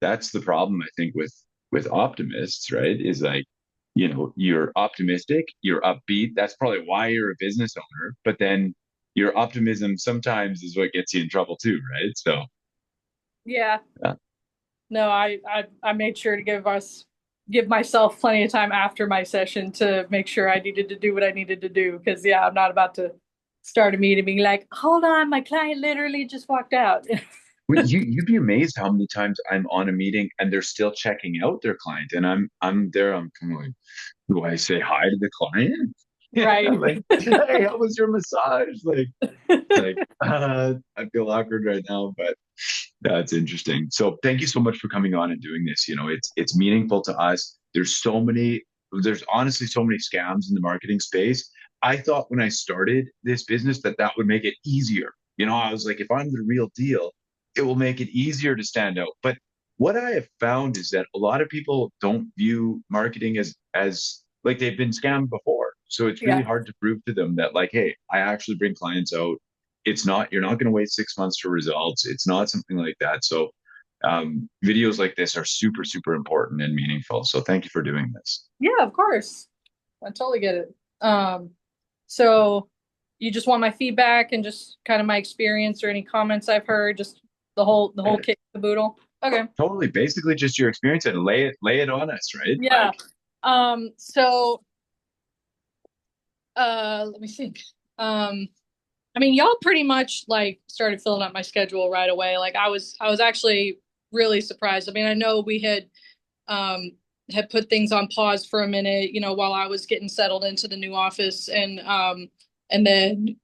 that's the problem, I think, with optimists, right? Is like, you're optimistic, you're upbeat. That's probably why you're a business owner. But then your optimism sometimes is what gets you in trouble too, right? So, Yeah. yeah. No, I made sure to give myself plenty of time after my session to make sure I needed to do what I needed to do. Because yeah, I'm not about to start a meeting being like, hold on, my client literally just walked out. Well, you'd be amazed how many times I'm on a meeting and they're still checking out their client, and I'm there. I'm kind of like, do I say hi to the client? Yeah, Right. like, hey, how was your massage? Like, I feel awkward right now, but that's interesting. So thank you so much for coming on and doing this. It's meaningful to us. There's honestly so many scams in the marketing space. I thought when I started this business that would make it easier. I was like, if I'm the real deal, it will make it easier to stand out. But what I have found is that a lot of people don't view marketing as like they've been scammed before. So it's really Yeah. hard to prove to them that, like, hey, I actually bring clients out. You're not going to wait 6 months for results. It's not something like that. So videos like this are super, super important and meaningful. So thank you for doing this. Yeah, of course. I totally get it. So you just want my feedback and just kind of my experience or any comments I've heard, just the whole kit and caboodle. Okay. Totally. Basically just your experience and lay it on us, right? Yeah. So let me think. Um, I mean, y'all pretty much like started filling up my schedule right away. Like I was actually really surprised. I mean, I know we um had put things on pause for a minute, while I was getting settled into the new office and then,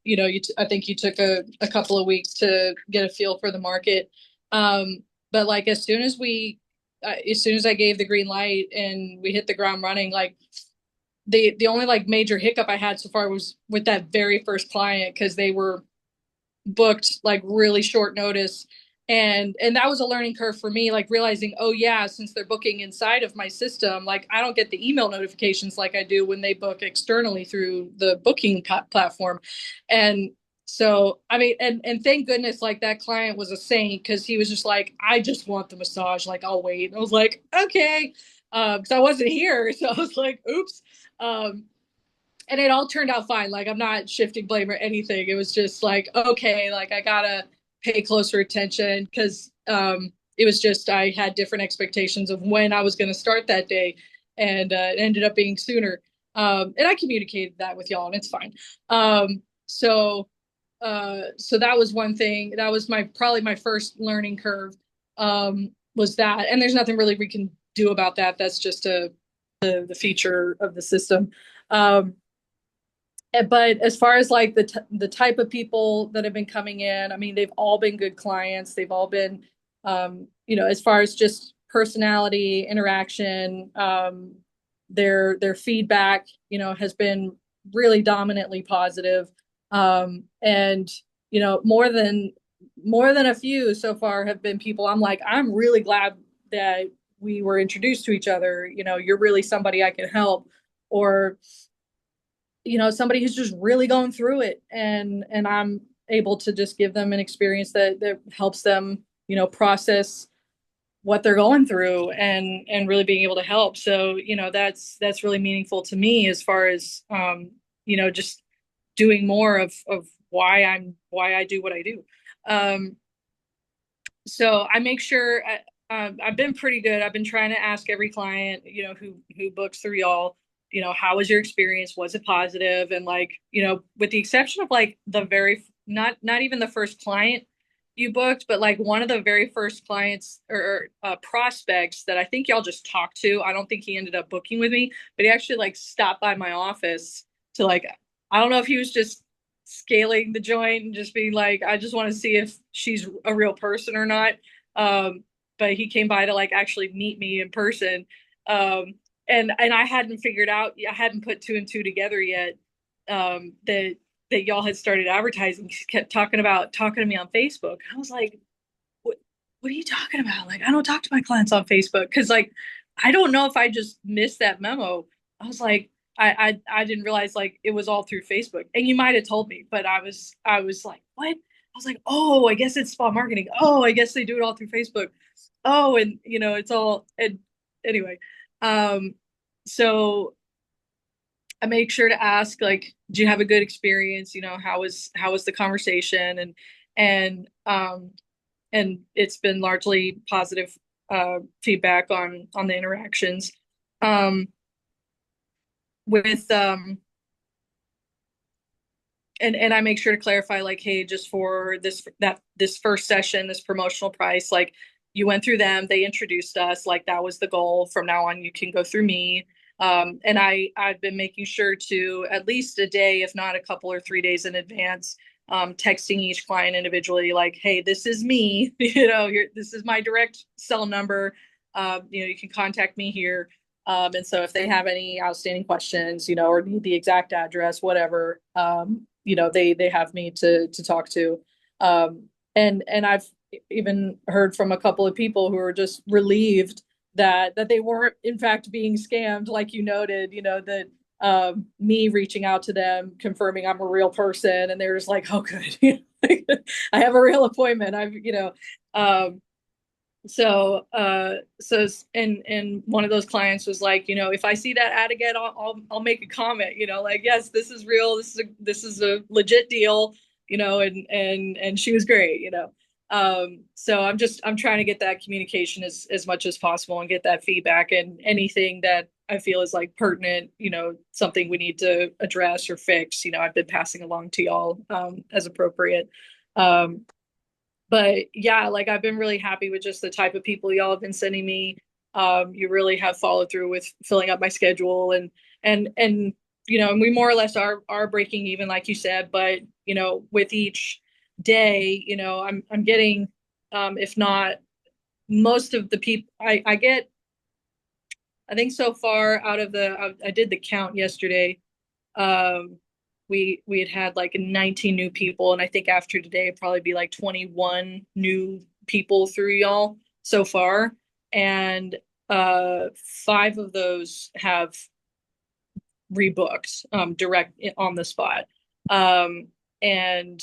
I think you took a couple of weeks to get a feel for the market. But like as soon as I gave the green light and we hit the ground running, like the only like major hiccup I had so far was with that very first client because they were booked like really short notice, and that was a learning curve for me, like realizing, oh yeah, since they're booking inside of my system, like I don't get the email notifications like I do when they book externally through the booking platform. And so I mean, and thank goodness like that client was a saint because he was just like, I just want the massage, like I'll wait. And I was like, okay, because I wasn't here. So I was like, oops. um and it all turned out fine. Like I'm not shifting blame or anything. It was just like, okay, like I gotta pay closer attention because it was just I had different expectations of when I was gonna start that day, and it ended up being sooner. And I communicated that with y'all, and it's fine. So that was one thing. That was my probably my first learning curve. Was that, and there's nothing really we can do about that. That's just the feature of the system. Um, but as far as like the type of people that have been coming in, I mean, they've all been good clients. They've all been, as far as just personality, interaction, their feedback, has been really dominantly positive. And more than a few so far have been people I'm like, I'm really glad that we were introduced to each other. You're really somebody I can help, or somebody who's just really going through it, and I'm able to just give them an experience that helps them process what they're going through, and really being able to help. So that's really meaningful to me as far as just doing more of why I do what I do. So I make sure I've been pretty good. I've been trying to ask every client, who books through y'all, how was your experience? Was it positive? And like, with the exception of like the very not even the first client you booked, but like one of the very first clients or prospects that I think y'all just talked to. I don't think he ended up booking with me, but he actually like stopped by my office to like, I don't know if he was just scaling the joint and just being like, I just want to see if she's a real person or not. Um, but he came by to like actually meet me in person. Um, and I hadn't figured out, I hadn't put two and two together yet. That y'all had started advertising. He kept talking to me on Facebook. I was like, what are you talking about? Like, I don't talk to my clients on Facebook because like I don't know if I just missed that memo. I was like, I didn't realize like it was all through Facebook. And you might have told me, but I was like, what? I was like, oh, I guess it's spa marketing. Oh, I guess they do it all through Facebook. oh, and it's all, and anyway, um, so I make sure to ask, like, do you have a good experience? How was the conversation? And it's been largely positive feedback on the interactions. Um, with and I make sure to clarify, like, hey, just for this first session, this promotional price, like, you went through them, they introduced us, like, that was the goal. From now on, you can go through me. And I've been making sure to, at least a day, if not a couple or 3 days in advance, texting each client individually, like, hey, this is me, this is my direct cell number. You can contact me here. And so if they have any outstanding questions, or need the exact address, whatever, they have me to talk to. And I've even heard from a couple of people who are just relieved that they weren't in fact being scammed, like you noted, that me reaching out to them, confirming I'm a real person, and they're just like, oh, good. I have a real appointment. Um, so and one of those clients was like, if I see that ad again, I'll make a comment, like, yes, this is real, this is a legit deal, and she was great. So I'm trying to get that communication as much as possible and get that feedback, and anything that I feel is like pertinent, something we need to address or fix, I've been passing along to y'all as appropriate. um but yeah, like, I've been really happy with just the type of people y'all have been sending me. You really have followed through with filling up my schedule, and we more or less are breaking even, like you said. But with each day, I'm getting, if not most of the people I get. I think so far, out of I did the count yesterday. Um, we had like 19 new people, and I think after today it'd probably be like 21 new people through y'all so far. And five of those have rebooked direct on the spot. Um, and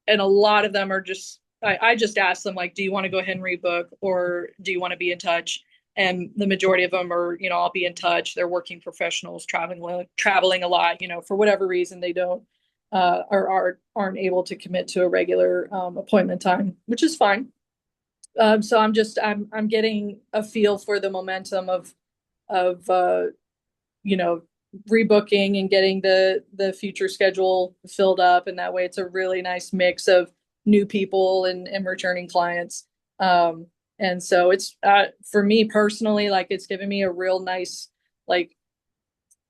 and a lot of them are just, I just asked them, like, do you want to go ahead and rebook, or do you want to be in touch? And the majority of them are, I'll be in touch. They're working professionals, traveling a lot, for whatever reason they don't aren't able to commit to a regular appointment time, which is fine. So I'm getting a feel for the momentum of you know rebooking and getting the future schedule filled up, and that way it's a really nice mix of new people and returning clients. And so it's for me personally, like, it's given me a real nice, like,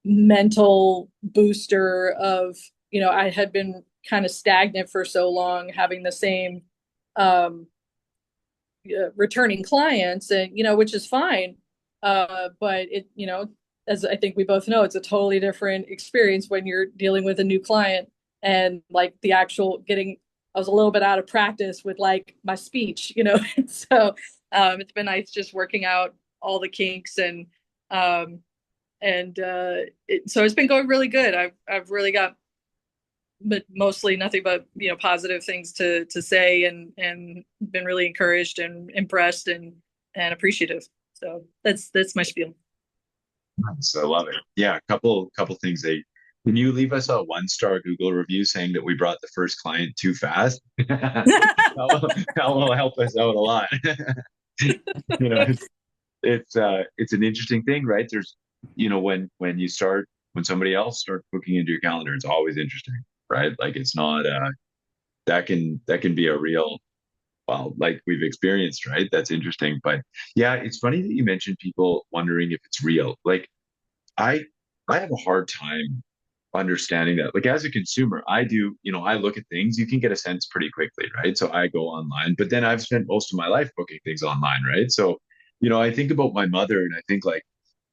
mental booster of, I had been kind of stagnant for so long, having the same um returning clients, and which is fine. But as I think we both know, it's a totally different experience when you're dealing with a new client, and like the actual getting. I was a little bit out of practice with, like, my speech, so it's been nice just working out all the kinks, um, so it's been going really good. I've really got, but mostly nothing but positive things to say, and been really encouraged and impressed and appreciative. So that's my spiel. Nice. I love it. Yeah, a couple things. Can you leave us a 1-star Google review saying that we brought the first client too fast? That will help us out a lot. you know, it's an interesting thing, right? There's, when somebody else starts booking into your calendar, it's always interesting, right? Like, it's not that can be a real, well, like we've experienced, right? That's interesting. But yeah, it's funny that you mentioned people wondering if it's real. Like, I I have a hard time understanding that. Like, as a consumer, I look at things, you can get a sense pretty quickly, right? So I go online, but then I've spent most of my life booking things online, right? So, I think about my mother, and I think, like,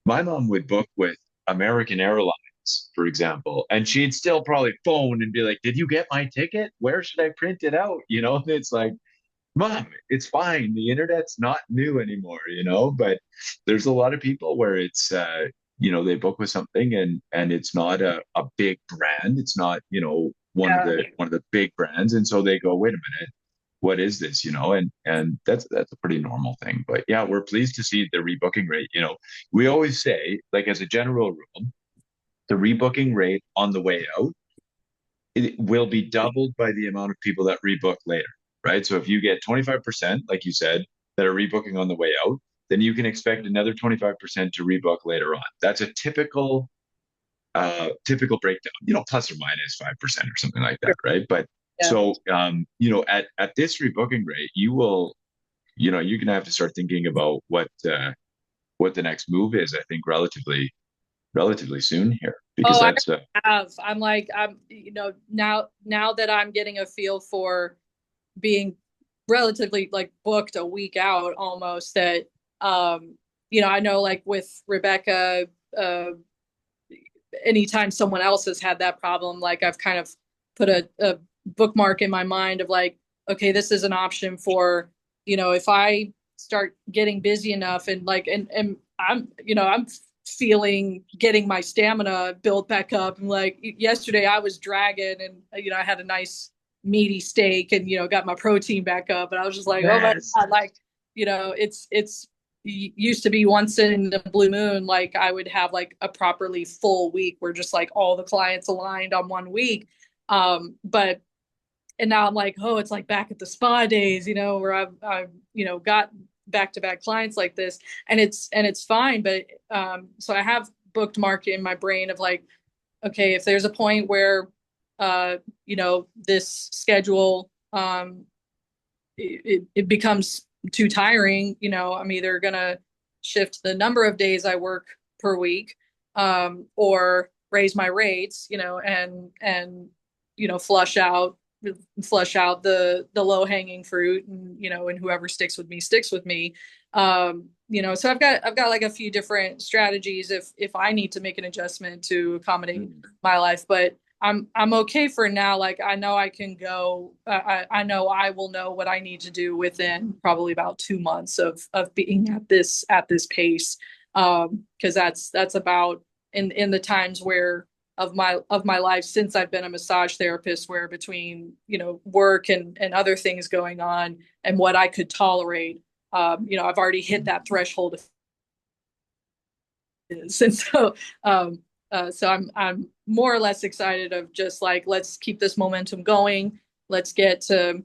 my mom would book with American Airlines, for example, and she'd still probably phone and be like, "Did you get my ticket? Where should I print it out?" And it's like, Mom, it's fine. The internet's not new anymore, but there's a lot of people where it's, they book with something, and it's not a big brand. It's not, one of Yeah. the big brands. And so they go, wait a minute. what is this, and that's a pretty normal thing. But yeah, we're pleased to see the rebooking rate. We always say, like, as a general rule, the rebooking rate on the way out, it will be doubled by the amount of people that rebook later, right? So if you get 25%, like you said, that are rebooking on the way out, then you can expect another 25% to rebook later on. That's a typical breakdown, plus or minus 5% or something like that, right? But Yeah. so at this rebooking rate, you're gonna have to start thinking about what the next move is, I think, relatively soon here, because Oh, I that's have. I'm like, now that I'm getting a feel for being relatively like booked a week out almost, that I know like with Rebecca, anytime someone else has had that problem, like I've kind of put a bookmark in my mind of like, okay, this is an option for, if I start getting busy enough and like, and I'm feeling getting my stamina built back up. And like yesterday I was dragging and, I had a nice meaty steak and, got my protein back up. And I was just like, oh my yes. God, like, it's used to be once in the blue moon, like I would have like a properly full week where just like all the clients aligned on one week. But and now I'm like, oh, it's like back at the spa days, where I've got back to back clients like this, and it's fine. But so I have booked mark in my brain of like, okay, if there's a point where this schedule it becomes too tiring, I'm either gonna shift the number of days I work per week, or raise my rates, and flush out the low hanging fruit, and whoever sticks with me. So I've got like a few different strategies if I need to make an adjustment to accommodate my life, but I'm okay for now. Like I know I can go. I know I will know what I need to do within probably about 2 months of being at this pace. Because that's about in the times where of my life since I've been a massage therapist, where between work and other things going on and what I could tolerate, I've already hit that threshold of is. And so I'm more or less excited of just like, let's keep this momentum going. Let's get to,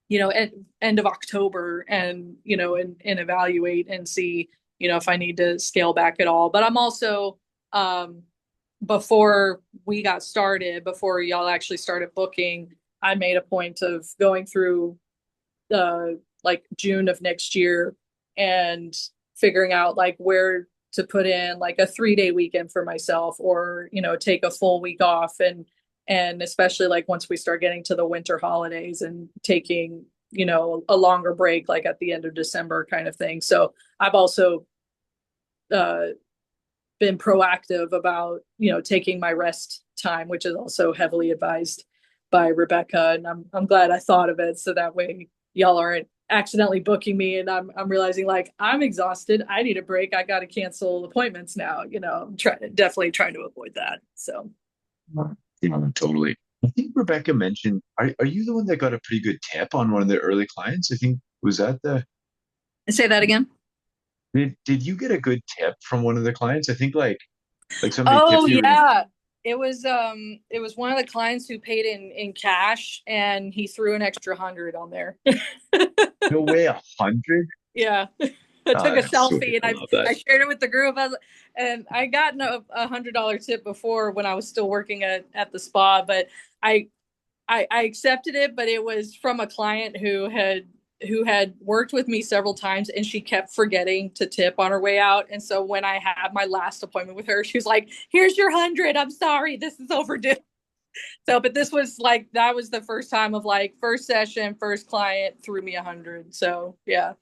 end of October and, and evaluate and see, if I need to scale back at all. But I'm also, before we got started, before y'all actually started booking, I made a point of going through like June of next year and figuring out like where to put in like a 3-day weekend for myself, or take a full week off, and especially like once we start getting to the winter holidays and taking a longer break like at the end of December kind of thing. So I've also uh been proactive about taking my rest time, which is also heavily advised by Rebecca, and I'm glad I thought of it, so that way y'all aren't accidentally booking me and I'm realizing like I'm exhausted, I need a break, I got to cancel appointments now. I'm definitely trying to avoid that. So Totally. I think Rebecca mentioned, are you the one that got a pretty good tip on one of the early clients? I think, was that say that again. did you get a good tip from one of the clients? I think like somebody Oh tipped you in. yeah. It was one of the clients who paid in cash, and he threw an extra 100 on there. No way, 100? Yeah. I took a That's selfie sweet. and I love that. I shared it with the group. And I got a $100 tip before when I was still working at the spa, but I, I accepted it, but it was from a client who had worked with me several times, and she kept forgetting to tip on her way out. And so when I had my last appointment with her, she was like, "Here's your 100. I'm sorry, this is overdue." So, but this was like, that was the first time of like first session, first client threw me 100. So yeah,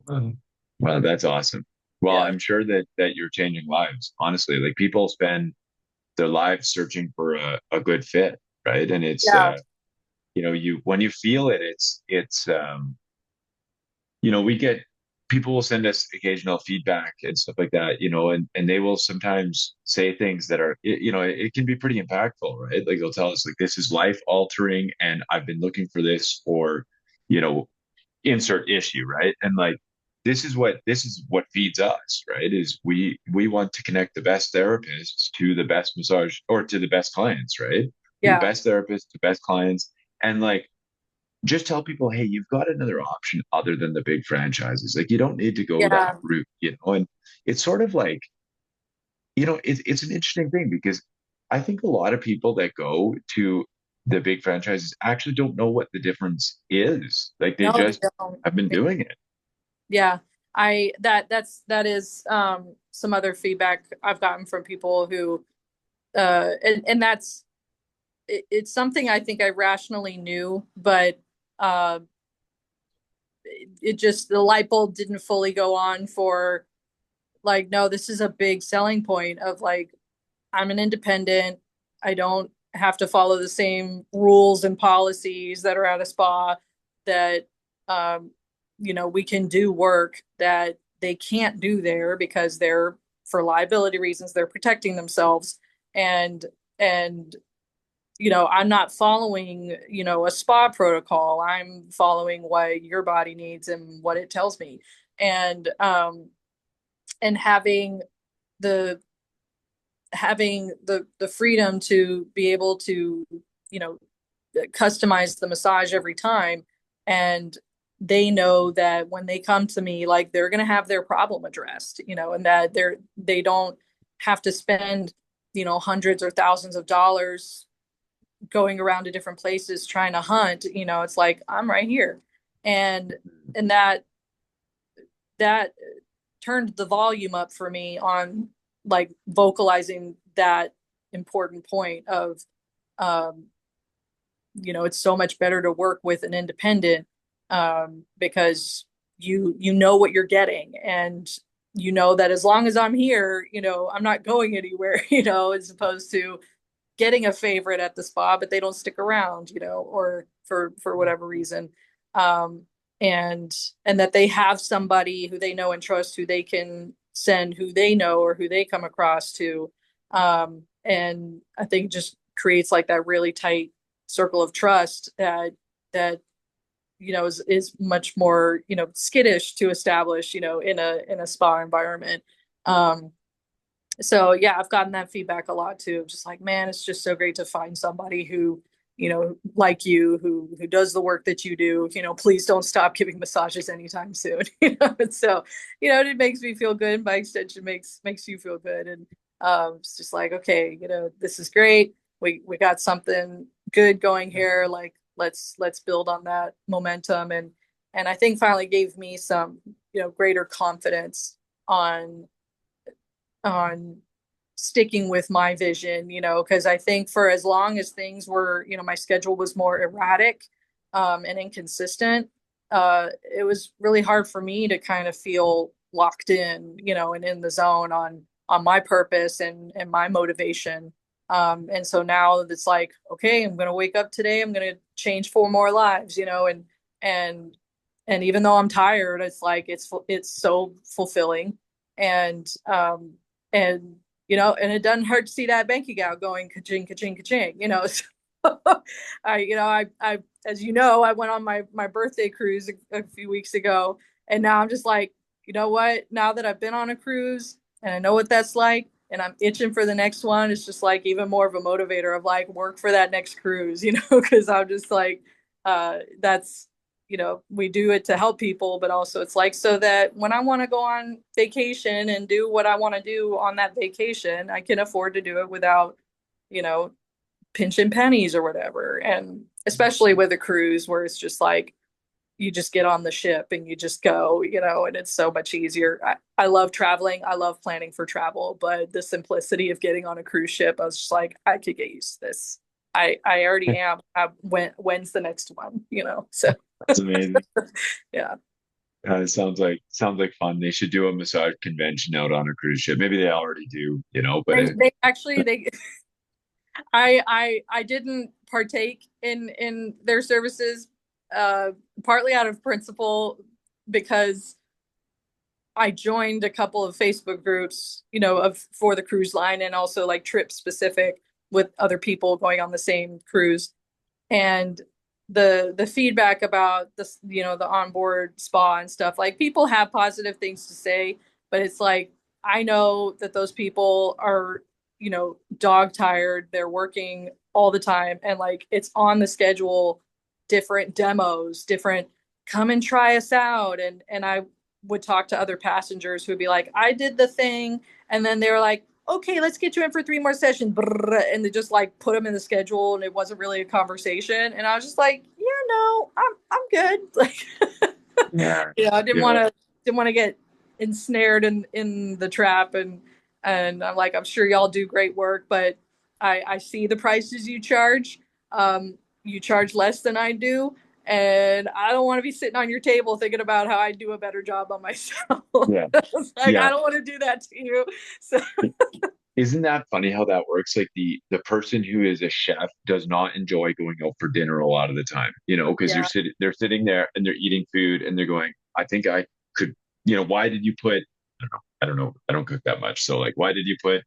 Wow. Wow, that's awesome. Well, yeah, I'm sure that you're changing lives, honestly. Like people spend their lives searching for a good fit, right? And it's yeah, you when you feel it, we get people will send us occasional feedback and stuff like that, and they will sometimes say things that are, it can be pretty impactful, right? Like they'll tell us like, this is life altering and I've been looking for this for you know, insert issue, right? And like this is what feeds us, right? Is we want to connect the best therapists to the best massage or to the best clients, right? The Yeah. best therapists to best clients. And like just tell people, hey, you've got another option other than the big franchises. Like you don't need to go that Yeah. route, and it's sort of like, it's an interesting thing because I think a lot of people that go to the big franchises actually don't know what the difference is. Like they No, they just don't. have been doing it. Yeah. That is some other feedback I've gotten from people who and that's it's something I think I rationally knew, but uh it just the light bulb didn't fully go on for like, no, this is a big selling point of like, I'm an independent. I don't have to follow the same rules and policies that are at a spa that, um, we can do work that they can't do there because they're, for liability reasons, they're protecting themselves. And, I'm not following, a spa protocol. I'm following what your body needs and what it tells me. And having the the freedom to be able to you know customize the massage every time, and they know that when they come to me, like, they're going to have their problem addressed, and that they don't have to spend hundreds or thousands of dollars going around to different places trying to hunt. It's like, I'm right here. And that turned the volume up for me on like vocalizing that important point of um it's so much better to work with an independent, because you know what you're getting, and you know that as long as I'm here, I'm not going anywhere, as opposed to getting a favorite at the spa, but they don't stick around, or for whatever reason. Um, and that they have somebody who they know and trust, who they can send, who they know or who they come across to. And I think just creates like that really tight circle of trust that is much more skittish to establish in a spa environment. So yeah, I've gotten that feedback a lot too. Just like, man, it's just so great to find somebody who, like you, who does the work that you do. Please don't stop giving massages anytime soon. So, it makes me feel good. By extension, makes you feel good. And it's just like, okay, this is great. We got something good going here. Like, let's build on that momentum. And I think finally gave me some, greater confidence on on sticking with my vision, because I think for as long as things were, my schedule was more erratic, and inconsistent, it was really hard for me to kind of feel locked in, and in the zone on my purpose and my motivation. And so now it's like, okay, I'm gonna wake up today, I'm gonna change four more lives, and and even though I'm tired, it's like it's so fulfilling. And and and it doesn't hurt to see that bank account going ka-ching, ka-ching, ka-ching, So I as I went on my birthday cruise a few weeks ago, and now I'm just like, you know what? Now that I've been on a cruise and I know what that's like, and I'm itching for the next one, it's just like even more of a motivator of like, work for that next cruise, because I'm just like, that's we do it to help people, but also it's like so that when I want to go on vacation and do what I want to do on that vacation, I can afford to do it without, you know, pinching pennies or whatever. And especially with a cruise where it's just like you just get on the ship and you just go, and it's so much easier. I love traveling. I love planning for travel, but the simplicity of getting on a cruise ship, I was just like, I could get used to this. I already am. When's the next one? So That's amazing. yeah. Sounds like fun. They should do a massage convention out on a cruise ship. Maybe they already do, but They actually they I didn't partake in their services, uh partly out of principle, because I joined a couple of Facebook groups, of for the cruise line, and also like trip specific with other people going on the same cruise. And the feedback about this, the onboard spa and stuff, like people have positive things to say, but it's like I know that those people are, dog tired. They're working all the time and like it's on the schedule, different demos, different come and try us out. And I would talk to other passengers who would be like, I did the thing, and then they were like, okay, let's get you in for 3 more sessions. And they just like put them in the schedule and it wasn't really a conversation. And I was just like, yeah, no, I'm good. Like, Yeah. I didn't want Yeah. to get ensnared in the trap. And I'm like, I'm sure y'all do great work, but I see the prices you charge. You charge less than I do. And I don't want to be sitting on your table thinking about how I do a better job on myself. Yeah. It's like, I Yeah. don't want to do that to you. So Isn't that funny how that works? Like the person who is a chef does not enjoy going out for dinner a lot of the time, because yeah. they're sitting there and they're eating food and they're going, I think I could, why did you put, I don't know, I don't cook that much. So like, why did you put,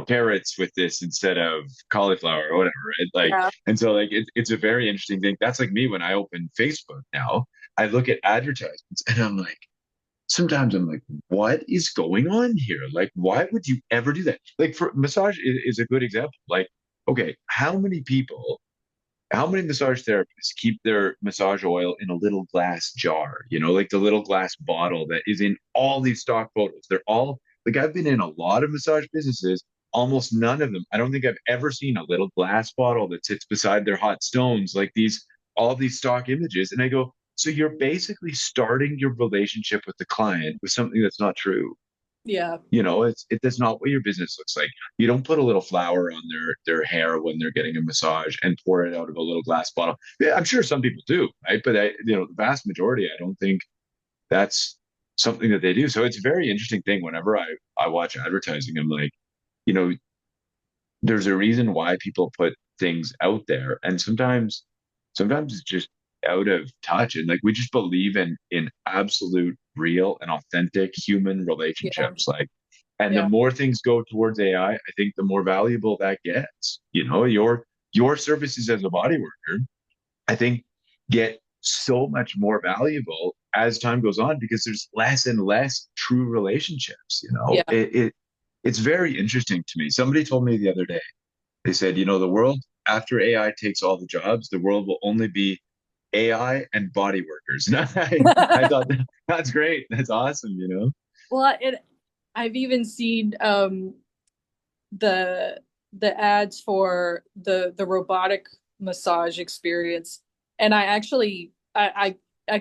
carrots with this instead of cauliflower or whatever, right? Like, Yeah. and so like it's a very interesting thing. That's like me when I open Facebook now, I look at advertisements and I'm like, sometimes I'm like, what is going on here? Like, why would you ever do that? Like, for massage is a good example. Like, okay, how many massage therapists keep their massage oil in a little glass jar, like the little glass bottle that is in all these stock photos? They're all like, I've been in a lot of massage businesses, almost none of them. I don't think I've ever seen a little glass bottle that sits beside their hot stones, like all these stock images. And I go, so you're basically starting your relationship with the client with something that's not true. Yeah. That's not what your business looks like. You don't put a little flour on their hair when they're getting a massage and pour it out of a little glass bottle. Yeah, I'm sure some people do, right? But the vast majority, I don't think that's something that they do. So it's a very interesting thing. Whenever I watch advertising, I'm like, you know, there's a reason why people put things out there, and sometimes it's just out of touch, and like we just believe in absolute real and authentic human Yeah. relationships, like, and the Yeah. more things go towards AI, I think the more valuable that gets. Your services as a body worker, I think, get so much more valuable as time goes on because there's less and less true relationships. Yeah. It's very interesting to me. Somebody told me the other day, they said, the world, after AI takes all the jobs, the world will only be AI and body workers. And I thought that's great. That's awesome. Well, I've even seen the the ads for the robotic massage experience, and I actually I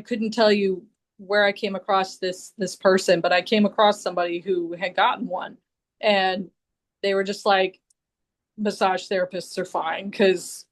couldn't tell you where I came across this person, but I came across somebody who had gotten one, and they were just like, massage therapists are fine because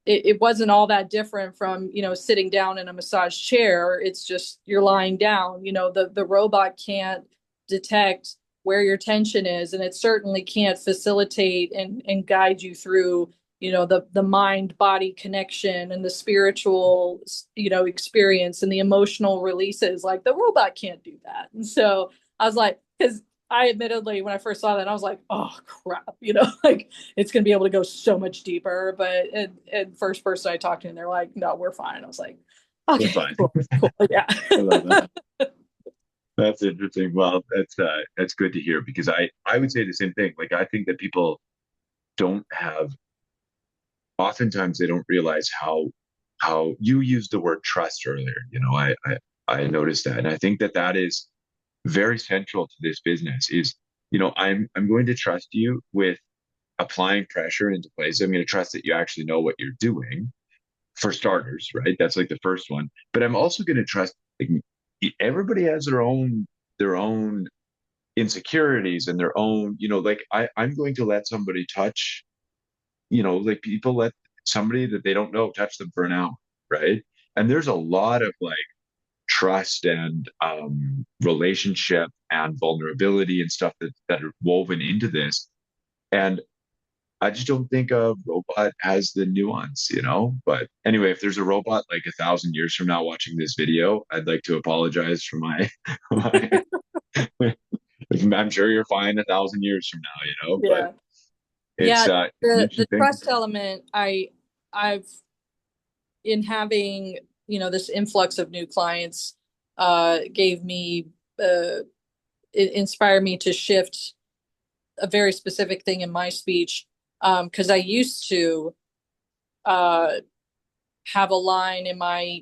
it wasn't all that different from sitting down in a massage chair. It's just you're lying down. The robot can't detect where your tension is, and it certainly can't facilitate and guide you through the mind body connection and the spiritual experience and the emotional releases. Like the robot can't do that. And so I was like, because I admittedly, when I first saw that, I was like, oh crap, like it's going to be able to go so much deeper. But and first person I talked to, and they're like, no, we're fine. I was like, We're okay, fine. cool, cool, yeah. I love that. That's interesting. Well, that's good to hear because I would say the same thing. Like I think that people don't have oftentimes they don't realize how you used the word trust earlier. I noticed that, and I think that is very central to this business. Is I'm going to trust you with applying pressure into place. I'm going to trust that you actually know what you're doing for starters, right? That's like the first one. But I'm also going to trust like everybody has their own insecurities and their own, like I'm going to let somebody touch, like people let somebody that they don't know touch them for an hour, right? And there's a lot of like trust and relationship and vulnerability and stuff that are woven into this. And I just don't think a robot has the nuance. But anyway, if there's a robot like 1,000 years from now watching this video, I'd like to apologize for my I'm sure you're fine 1,000 years from now. But Yeah. It's Yeah, it's an the interesting thing. trust element, I've in having, this influx of new clients, gave me, it inspired me to shift a very specific thing in my speech. Because I used to uh have a line in my,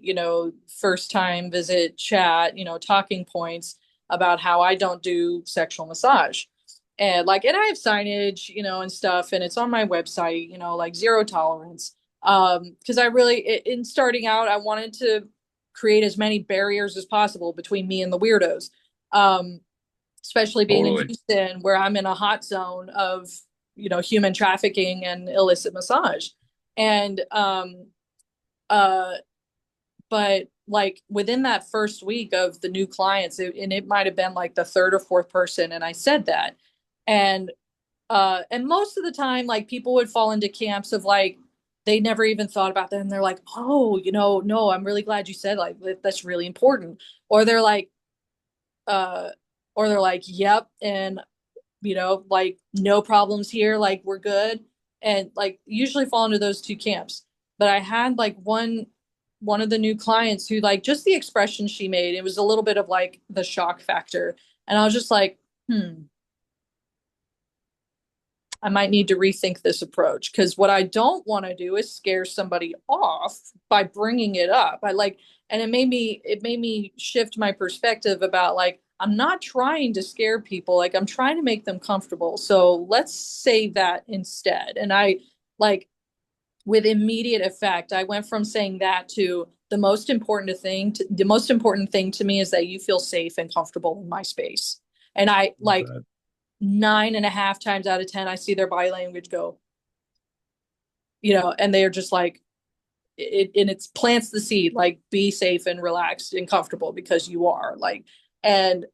first time visit chat, talking points about how I don't do sexual massage. And I have signage, and stuff, and it's on my website, like zero tolerance. Because I really, in starting out, I wanted to create as many barriers as possible between me and the weirdos. Um, Especially being in Totally. Houston, where I'm in a hot zone of, human trafficking and illicit massage. And uh but like within that first week of the new clients, and it might have been like the third or fourth person, and I said that. And most of the time, like, people would fall into camps of like they never even thought about that, and they're like, oh, no, I'm really glad you said, like, that's really important. Or they're like, uh yep, and like, no problems here, like, we're good. And like usually fall into those two camps. But I had like one of the new clients who, like, just the expression she made, it was a little bit of like the shock factor. And I was just like, I might need to rethink this approach, because what I don't want to do is scare somebody off by bringing it up. And it made me shift my perspective about, like, I'm not trying to scare people, like, I'm trying to make them comfortable. So let's say that instead. And I, like, with immediate effect, I went from saying that to the most important thing to me is that you feel safe and comfortable in my space. And I, like, 9.5 times out of 10, I see their body language go, and they're just like, and it's plants the seed, like, be safe and relaxed and comfortable, because you are, like. And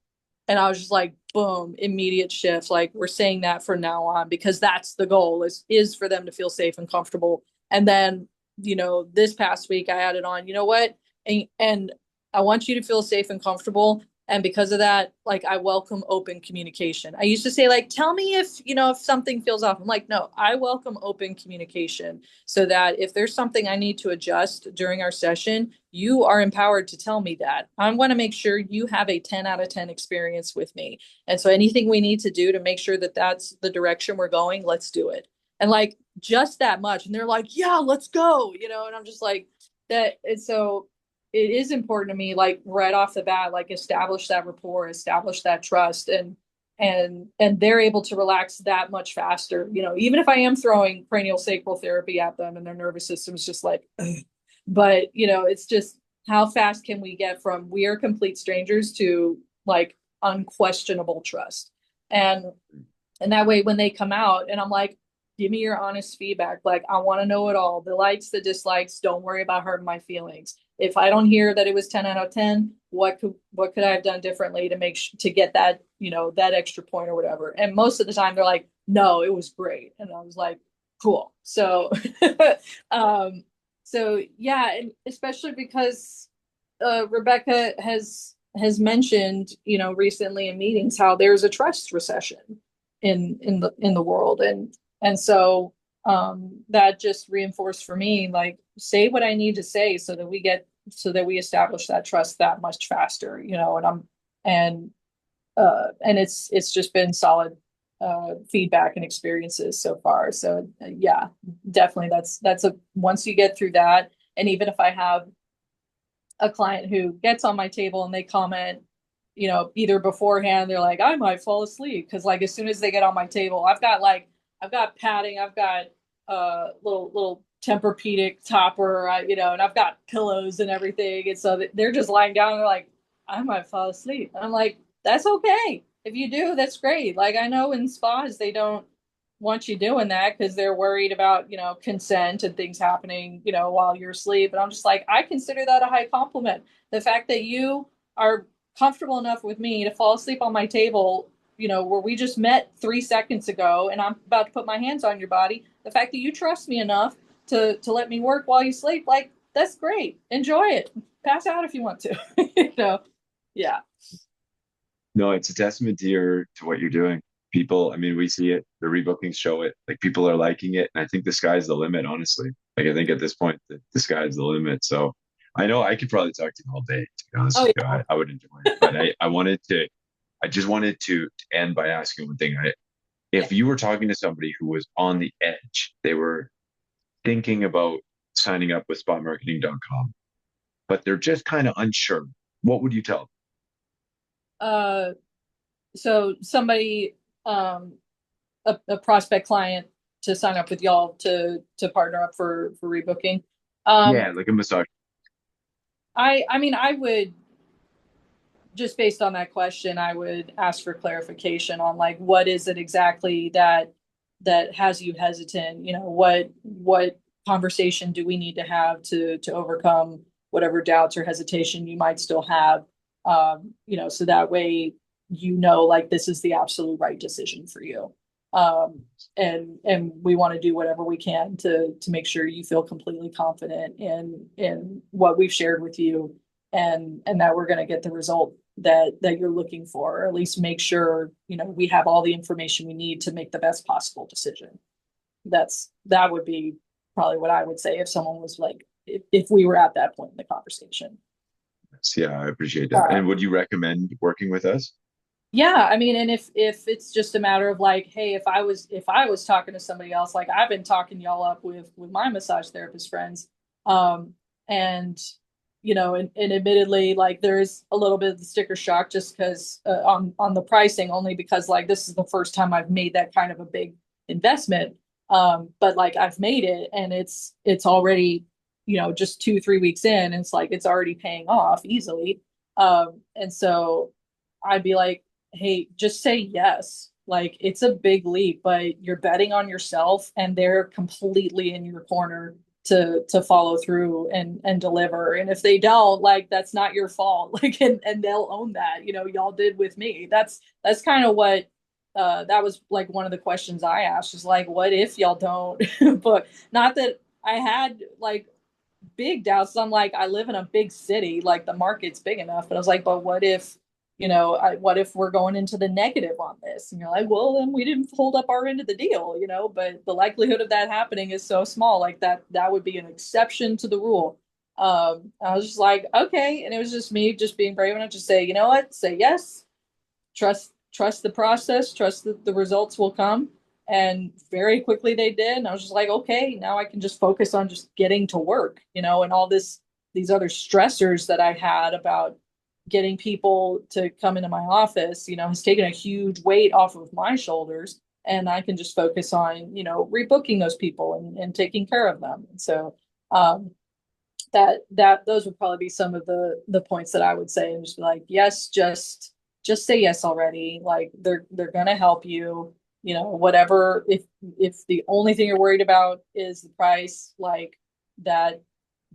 and I was just like, boom, immediate shift. Like, we're saying that from now on, because that's the goal, is for them to feel safe and comfortable. And then, this past week I added on, you know what? And I want you to feel safe and comfortable. And because of that, like, I welcome open communication. I used to say, like, tell me if something feels off. I'm like, no, I welcome open communication, so that if there's something I need to adjust during our session, you are empowered to tell me that. I want to make sure you have a 10 out of 10 experience with me. And so anything we need to do to make sure that that's the direction we're going, let's do it. And like, just that much. And they're like, yeah, let's go, and I'm just like, that. And so it is important to me, like, right off the bat, like, establish that rapport, establish that trust, and they're able to relax that much faster, even if I am throwing cranial sacral therapy at them and their nervous system's just like, ugh. But it's just, how fast can we get from we are complete strangers to, like, unquestionable trust. And that way, when they come out and I'm like, give me your honest feedback, like, I want to know it all, the likes, the dislikes, don't worry about hurting my feelings. If I don't hear that it was 10 out of 10, what could I have done differently to get that, that extra point or whatever. And most of the time they're like, no, it was great. And I was like, cool. So um so yeah, and especially because Rebecca has mentioned, recently in meetings, how there's a trust recession in the world. And so that just reinforced for me, like, say what I need to say, so that we establish that trust that much faster, and and it's just been solid feedback and experiences so far. So yeah, definitely, that's a once you get through that. And even if I have a client who gets on my table and they comment, either beforehand, they're like, I might fall asleep, because, like, as soon as they get on my table, I've got padding, I've got little Tempur-Pedic topper, and I've got pillows and everything. And so they're just lying down and they're like, I might fall asleep. And I'm like, that's okay. If you do, that's great. Like, I know in spas they don't want you doing that, because they're worried about, consent and things happening, while you're asleep. And I'm just like, I consider that a high compliment. The fact that you are comfortable enough with me to fall asleep on my table, where we just met 3 seconds ago, and I'm about to put my hands on your body. The fact that you trust me enough to let me work while you sleep, like, that's great. Enjoy it. Pass out if you want to. Yeah. No, it's a testament to what you're doing. people, I mean, we see it, the rebookings show it, like people are liking it. And I think the sky's the limit, honestly. Like I think at this point the sky's the limit. So I know I could probably talk to you all day, to be honest Oh with you. yeah. I would enjoy it. But I just wanted to end by asking one thing. Yeah. If you were talking to somebody who was on the edge, they were thinking about signing up with spotmarketing.com, but they're just kind of unsure, what would you tell Uh, so somebody, a prospect client to sign up with y'all to partner up for rebooking. them? Um, Yeah, like a massage. I mean, I would just based on that question, I would ask for clarification on like what is it exactly that has you hesitant? You know, what conversation do we need to have to overcome whatever doubts or hesitation you might still have? You know, so that way you know like this is the absolute right decision for you. Um, and we want to do whatever we can to make sure you feel completely confident in what we've shared with you and that we're going to get the result that you're looking for, or at least make sure you know we have all the information we need to make the best possible decision. That would be probably what I would say if someone was like if we were at that point in the conversation. Yeah, I appreciate that. Uh, And would you recommend working with us? yeah, I mean, and if it's just a matter of like, hey, if I was talking to somebody else, like I've been talking y'all up with my massage therapist friends, um, and you know, and admittedly, like there is a little bit of the sticker shock just because on the pricing, only because like this is the first time I've made that kind of a big investment. But like I've made it, and it's already you know just 2 3 weeks in, and it's like it's already paying off easily. And so I'd be like hey, just say yes. Like it's a big leap, but you're betting on yourself and they're completely in your corner to follow through and deliver. And if they don't, like that's not your fault. Like and they'll own that. You know, y'all did with me. That's kind of what that was like one of the questions I asked is like, what if y'all don't book? Not that I had like big doubts. I'm like, I live in a big city, like the market's big enough. But I was like, but what if, you know, what if we're going into the negative on this? And you're like, well, then we didn't hold up our end of the deal, you know, but the likelihood of that happening is so small, like that would be an exception to the rule. I was just like, okay. And it was just me just being brave enough to say, you know what, say yes, trust the process, trust that the results will come. And very quickly they did. And I was just like, okay, now I can just focus on just getting to work, you know, and all these other stressors that I had about getting people to come into my office, you know, has taken a huge weight off of my shoulders. And I can just focus on, you know, rebooking those people and taking care of them. And so um, that those would probably be some of the points that I would say and just be like, yes, just say yes already. Like they're gonna help you, you know, whatever if the only thing you're worried about is the price, like that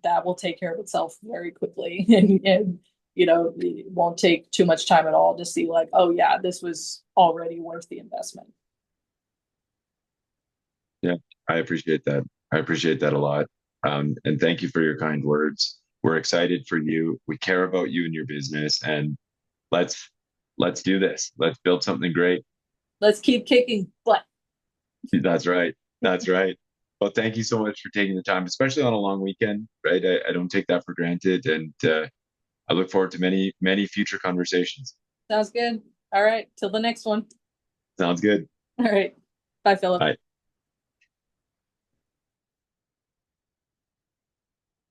that will take care of itself very quickly. And you know, it won't take too much time at all to see like, oh yeah, this was already worth the investment. Yeah, I appreciate that. I appreciate that a lot. And thank you for your kind words. We're excited for you. We care about you and your business, and let's let's do this. Let's build something great. Let's keep kicking butt. That's right. That's right. Well, thank you so much for taking the time, especially on a long weekend, right? I don't take that for granted, and I look forward to many future conversations. Sounds good. All right, till the next one. Sounds good. All right. Bye, Philip. Bye.